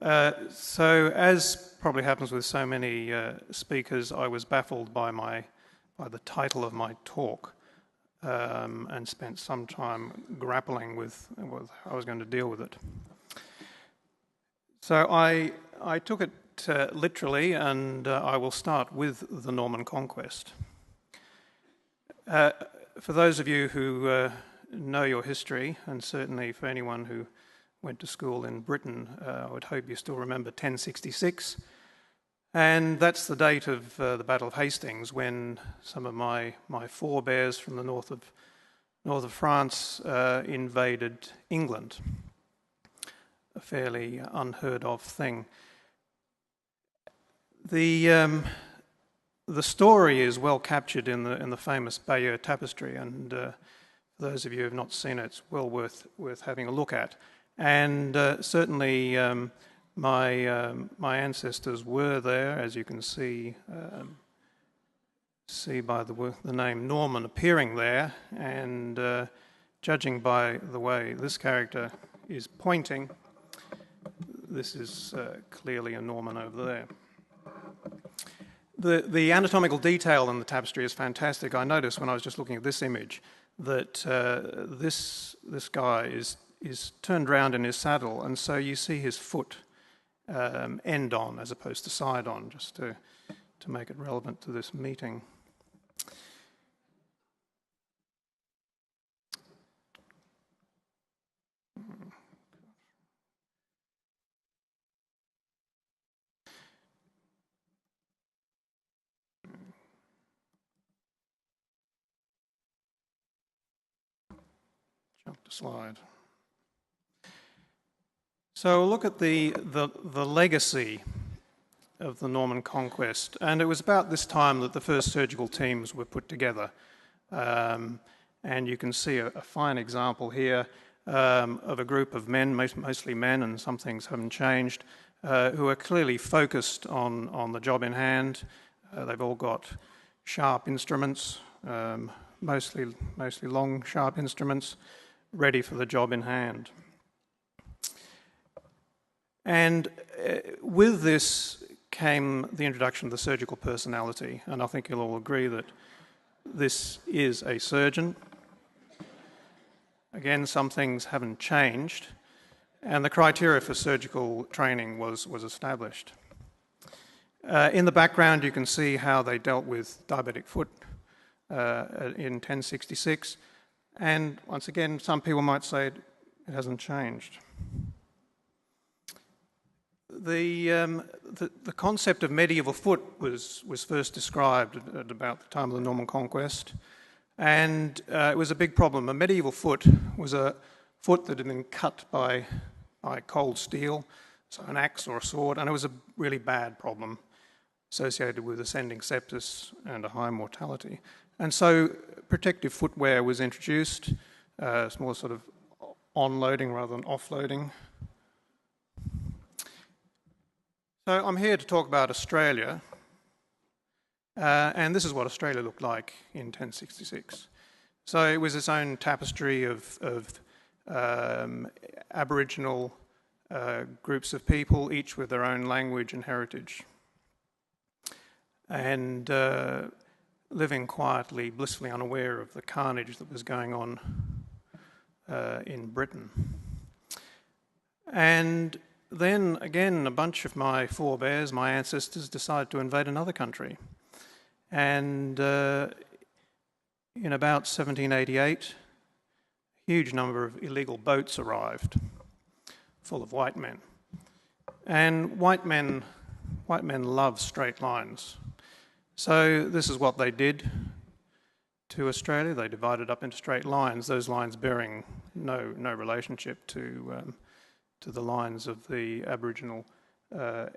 So, as probably happens with so many speakers, I was baffled by the title of my talk, and spent some time grappling with how I was going to deal with it. So I took it literally, and I will start with the Norman Conquest. For those of you who know your history, and certainly for anyone who went to school in Britain, I would hope you still remember 1066. And that's the date of the Battle of Hastings, when some of my forebears from the north of France invaded England. A fairly unheard of thing. The story is well captured in the famous Bayeux tapestry, and for those of you who have not seen it, it's well worth having a look at. And certainly my ancestors were there, as you can see by the name Norman appearing there, and judging by the way this character is pointing, this is clearly a Norman over there. The anatomical detail in the tapestry is fantastic. I noticed when I was just looking at this image that this guy is turned round in his saddle, and so you see his foot end on as opposed to side on, just to make it relevant to this meeting. Jump to slide. So look at the legacy of the Norman Conquest, and it was about this time that the first surgical teams were put together. And you can see a fine example here of a group of men, mostly men, and some things haven't changed, who are clearly focused on the job in hand. They've all got sharp instruments, mostly long, sharp instruments, ready for the job in hand. And with this came the introduction of the surgical personality, and I think you'll all agree that this is a surgeon. Again, some things haven't changed, and the criteria for surgical training was established. In the background, you can see how they dealt with diabetic foot in 1066, and once again, some people might say it hasn't changed. The concept of medieval foot was first described at about the time of the Norman Conquest, and it was a big problem. A medieval foot was a foot that had been cut by cold steel, so an axe or a sword, and it was a really bad problem associated with ascending sepsis and a high mortality. And so protective footwear was introduced. It's more sort of on-loading rather than off-loading. So I'm here to talk about Australia, and this is what Australia looked like in 1066. So it was its own tapestry of Aboriginal groups of people, each with their own language and heritage, and living quietly, blissfully unaware of the carnage that was going on in Britain. And then again, a bunch of my forebears, my ancestors, decided to invade another country. And in about 1788, a huge number of illegal boats arrived, full of white men. And white men love straight lines. So this is what they did to Australia. They divided up into straight lines, those lines bearing no relationship to the lines of the Aboriginal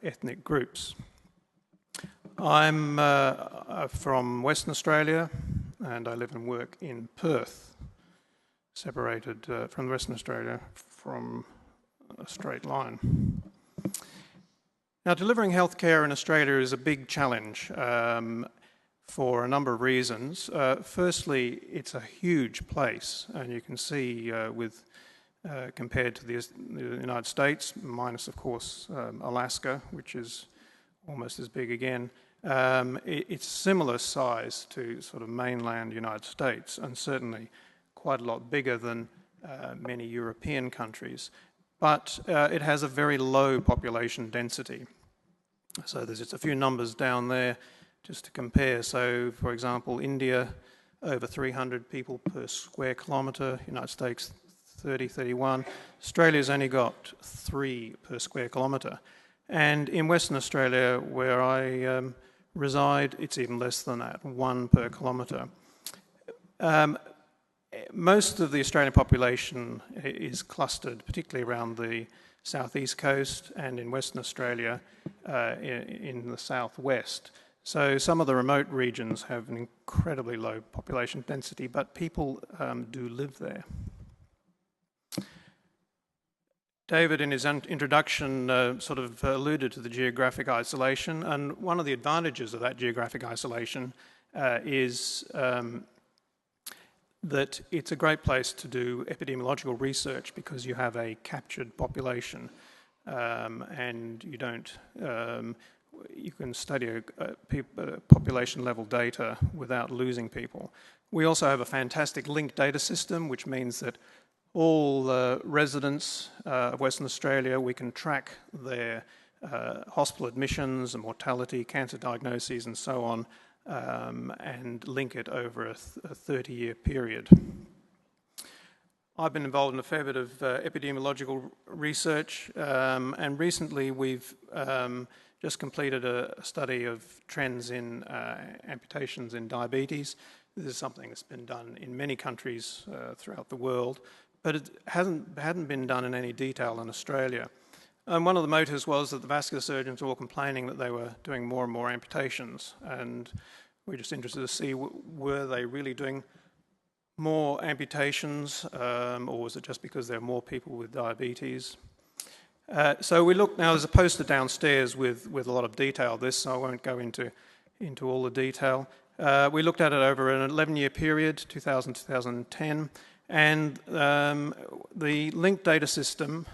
ethnic groups. I'm from Western Australia, and I live and work in Perth, separated from Western Australia from a straight line. Now, delivering healthcare in Australia is a big challenge for a number of reasons. Firstly, it's a huge place, and you can see with compared to the United States, minus, of course, Alaska, which is almost as big again. It's similar size to sort of mainland United States, and certainly quite a lot bigger than many European countries. But it has a very low population density. So there's just a few numbers down there just to compare. So, for example, India, over 300 people per square kilometre, United States 30, 31. Australia's only got 3 per square kilometre. And in Western Australia, where I reside, it's even less than that, 1 per kilometre. Most of the Australian population is clustered, particularly around the southeast coast and in Western Australia in the southwest. So some of the remote regions have an incredibly low population density, but people do live there. David, in his introduction, sort of alluded to the geographic isolation, and one of the advantages of that geographic isolation is that it's a great place to do epidemiological research because you have a captured population, and you don't. You can study population level data without losing people. We also have a fantastic linked data system, which means that all residents of Western Australia, we can track their hospital admissions and mortality, cancer diagnoses and so on, and link it over a 30-year period. I've been involved in a fair bit of epidemiological research, and recently we've just completed a study of trends in amputations in diabetes. This is something that's been done in many countries throughout the world, but it hadn't been done in any detail in Australia. And one of the motives was that the vascular surgeons were all complaining that they were doing more and more amputations, and we're just interested to see, were they really doing more amputations, or was it just because there are more people with diabetes? So we look now, there's a poster downstairs with a lot of detail of this, so I won't go into all the detail. We looked at it over an 11-year period, 2000-2010, and the linked data system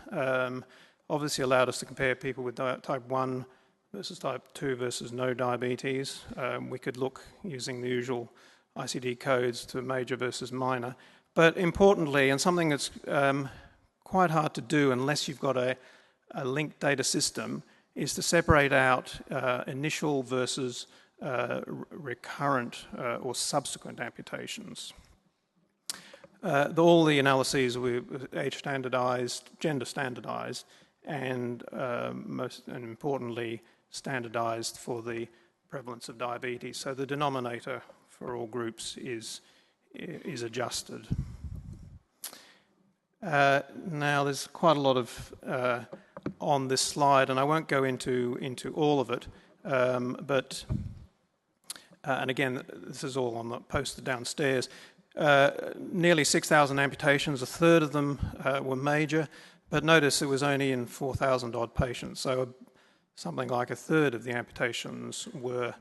obviously allowed us to compare people with type 1 versus type 2 versus no diabetes. We could look using the usual ICD codes to major versus minor. But importantly, and something that's quite hard to do unless you've got a linked data system, is to separate out initial versus recurrent or subsequent amputations. All the analyses were age standardized, gender standardized, and most importantly, standardized for the prevalence of diabetes. So the denominator for all groups is adjusted. Now, there's quite a lot of on this slide, and I won't go into all of it, but and again, this is all on the poster downstairs. Nearly 6,000 amputations, a third of them were major, but notice it was only in 4,000 odd patients, so something like a third of the amputations were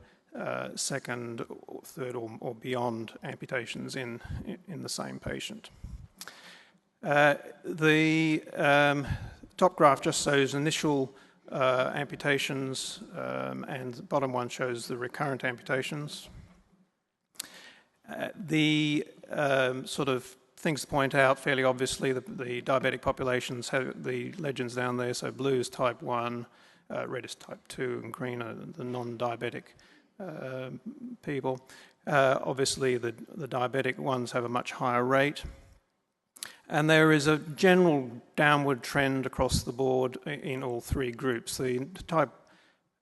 second, or third, or beyond amputations in the same patient. The top graph just shows initial amputations, and the bottom one shows the recurrent amputations. The sort of things to point out fairly obviously, the diabetic populations have the legends down there, so blue is type 1, red is type 2, and green are the non-diabetic people. Obviously, the diabetic ones have a much higher rate. And there is a general downward trend across the board in all three groups. The type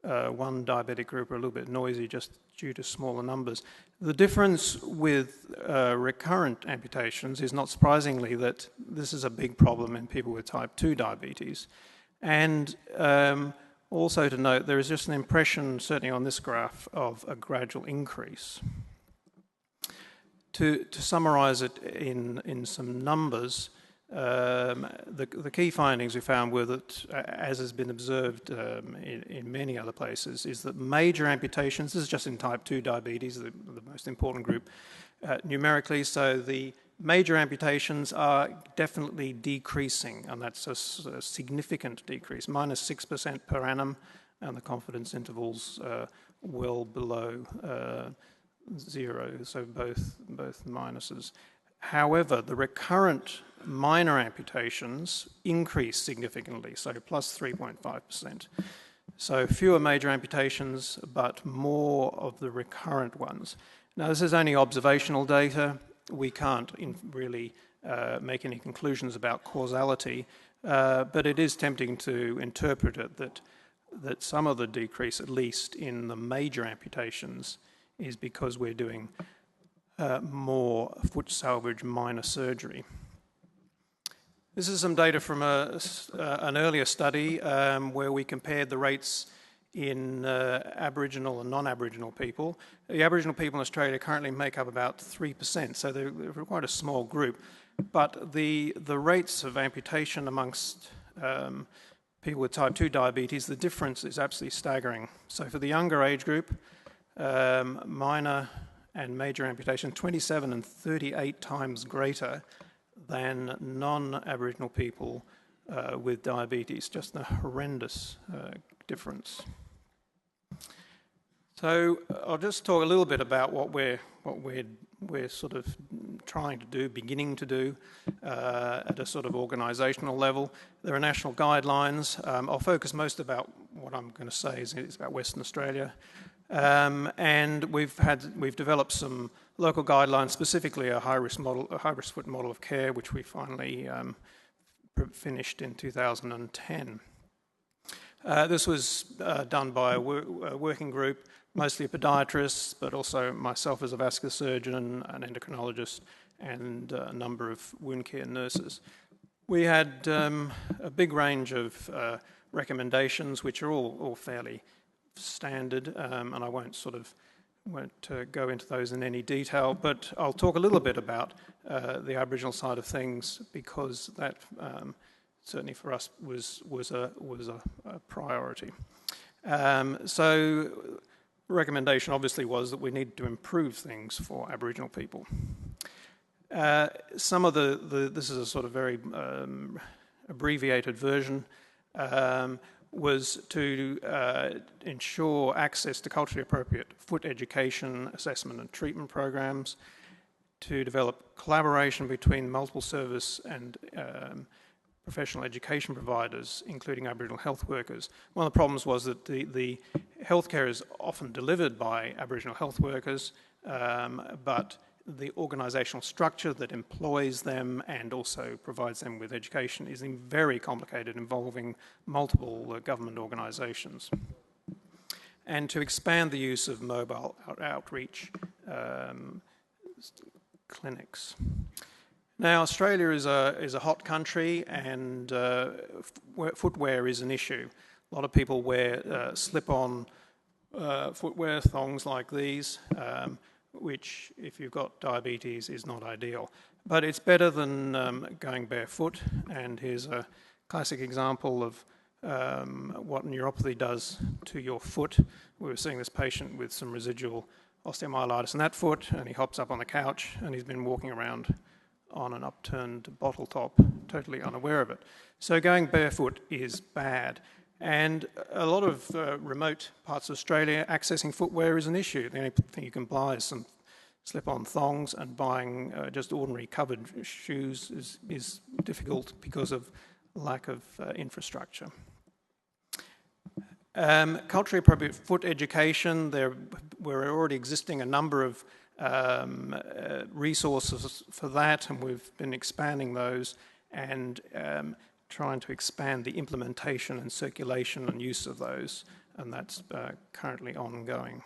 1 diabetic group are a little bit noisy just due to smaller numbers. The difference with recurrent amputations is, not surprisingly, that this is a big problem in people with type 2 diabetes. And also to note, there is just an impression, certainly on this graph, of a gradual increase. To summarise it in some numbers, the key findings we found were that, as has been observed in many other places, is that major amputations, this is just in type 2 diabetes, the most important group numerically, so the Major amputations are definitely decreasing, and that's a significant decrease, -6% per annum, and the confidence intervals well below 0, so both minuses. However, the recurrent minor amputations increase significantly, so +3.5%. So fewer major amputations, but more of the recurrent ones. Now, this is only observational data. We can't really make any conclusions about causality, but it is tempting to interpret it that some of the decrease, at least in the major amputations, is because we're doing more foot salvage minor surgery. This is some data from an earlier study where we compared the rates in Aboriginal and non-Aboriginal people. The Aboriginal people in Australia currently make up about 3%, so they're quite a small group. But the rates of amputation amongst people with type 2 diabetes, the difference is absolutely staggering. So for the younger age group, minor and major amputation, 27 and 38 times greater than non-Aboriginal people with diabetes. Just a horrendous difference. So I'll just talk a little bit about what we're sort of trying to do, beginning to do at a sort of organisational level. There are national guidelines. I'll focus most about what I'm going to say is about Western Australia. And we've developed some local guidelines, specifically a high-risk foot model of care, which we finally finished in 2010. This was done by a working group, mostly podiatrists, but also myself as a vascular surgeon, an endocrinologist, and a number of wound care nurses. We had a big range of recommendations, which are all fairly standard, and I won't go into those in any detail, but I'll talk a little bit about the Aboriginal side of things, because that certainly for us was a priority. So recommendation obviously was that we needed to improve things for Aboriginal people. Some of this is a sort of very abbreviated version, was to ensure access to culturally appropriate foot education, assessment and treatment programs, to develop collaboration between multiple service and professional education providers, including Aboriginal health workers. One of the problems was that the healthcare is often delivered by Aboriginal health workers, but the organisational structure that employs them and also provides them with education is very complicated, involving multiple government organisations. And to expand the use of mobile outreach clinics. Now, Australia is a hot country, and footwear is an issue. A lot of people wear slip-on footwear, thongs like these, which, if you've got diabetes, is not ideal. But it's better than going barefoot, and here's a classic example of what neuropathy does to your foot. We were seeing this patient with some residual osteomyelitis in that foot, and he hops up on the couch, and he's been walking around on an upturned bottle top, totally unaware of it. So going barefoot is bad. And a lot of remote parts of Australia, accessing footwear is an issue. The only thing you can buy is some slip-on thongs, and buying just ordinary covered shoes is difficult because of lack of infrastructure. Culturally appropriate foot education, there were already existing a number of resources for that, and we've been expanding those and trying to expand the implementation and circulation and use of those, and that's currently ongoing.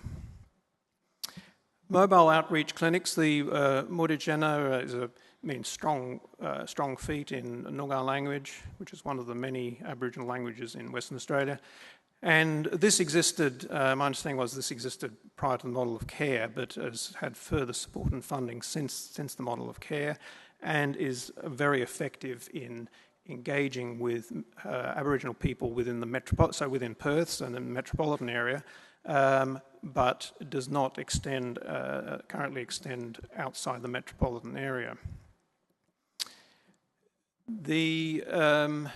Mobile outreach clinics, the Mudijena means strong feet in Noongar language, which is one of the many Aboriginal languages in Western Australia. And this existed, my understanding was this existed prior to the model of care, but has had further support and funding since the model of care, and is very effective in engaging with Aboriginal people within the within Perth and the metropolitan area, but does not currently extend outside the metropolitan area. There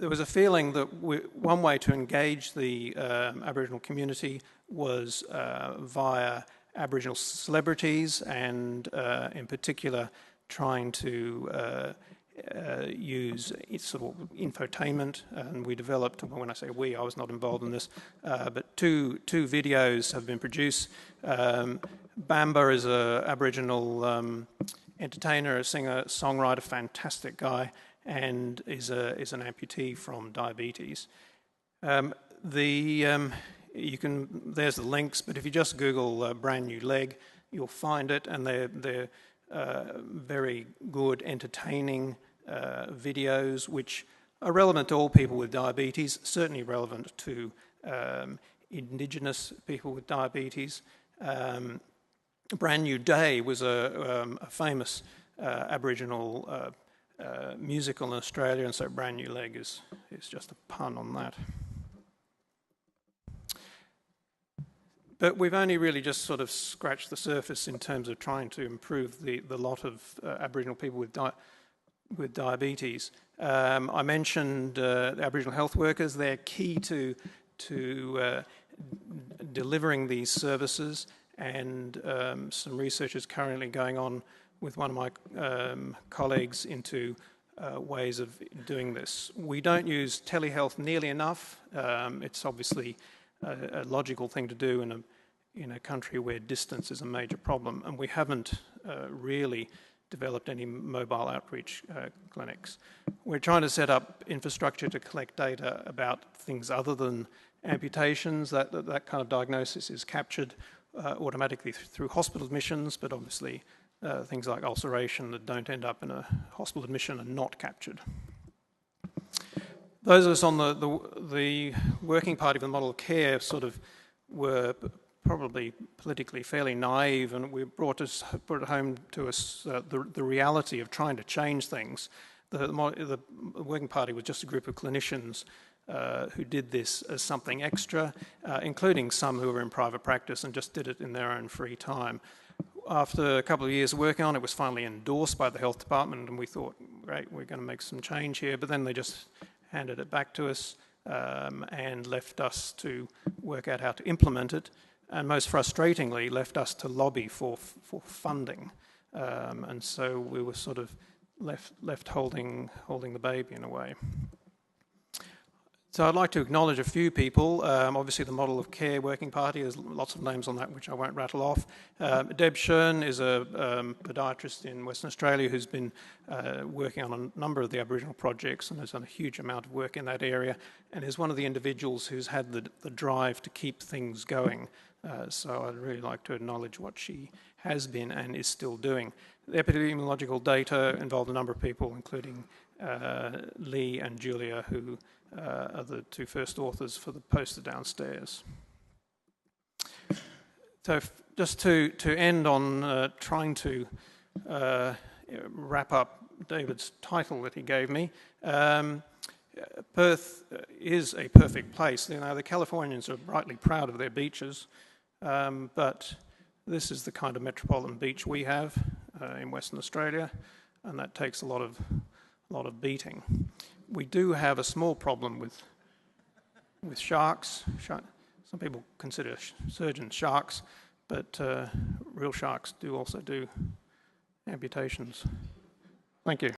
was a feeling that one way to engage the Aboriginal community was via Aboriginal celebrities, and in particular trying to use sort of infotainment. And we developed, when I say we, I was not involved in this, but two videos have been produced. Bamba is an Aboriginal entertainer, a singer, songwriter, fantastic guy, and is an amputee from diabetes. There's the links, but if you just Google brand new leg, you'll find it, and they're very good, entertaining videos which are relevant to all people with diabetes, certainly relevant to Indigenous people with diabetes. Brand New Day was a famous Aboriginal musical in Australia, and so Brand New Leg is just a pun on that. But we've only really just sort of scratched the surface in terms of trying to improve the lot of Aboriginal people with diabetes. I mentioned the Aboriginal health workers. They're key to delivering these services, and some research is currently going on with one of my colleagues into ways of doing this. We don't use telehealth nearly enough. It's obviously a logical thing to do in a country where distance is a major problem, and we haven't really developed any mobile outreach clinics. We're trying to set up infrastructure to collect data about things other than amputations. That kind of diagnosis is captured automatically through hospital admissions, but obviously things like ulceration that don't end up in a hospital admission are not captured. Those of us on the working party of the model of care sort of were probably politically fairly naive, and we brought it home to us the reality of trying to change things. The working party was just a group of clinicians who did this as something extra, including some who were in private practice and just did it in their own free time. After a couple of years of working on it, was finally endorsed by the health department, and we thought, great, we're going to make some change here, but then they just handed it back to us and left us to work out how to implement it, and most frustratingly left us to lobby for funding, and so we were sort of left holding the baby in a way. So I'd like to acknowledge a few people. Obviously the model of care working party, there's lots of names on that which I won't rattle off. Deb Shern is a podiatrist in Western Australia who's been working on a number of the Aboriginal projects and has done a huge amount of work in that area, and is one of the individuals who's had the drive to keep things going. So I'd really like to acknowledge what she has been and is still doing. The epidemiological data involved a number of people, including Lee and Julia, who are the two first authors for the poster downstairs. So just to end on trying to wrap up David's title that he gave me, Perth is a perfect place. You know, the Californians are rightly proud of their beaches, but this is the kind of metropolitan beach we have in Western Australia, and that takes a lot of beating. We do have a small problem with sharks. Some people consider surgeons sharks, but real sharks do also do amputations. Thank you.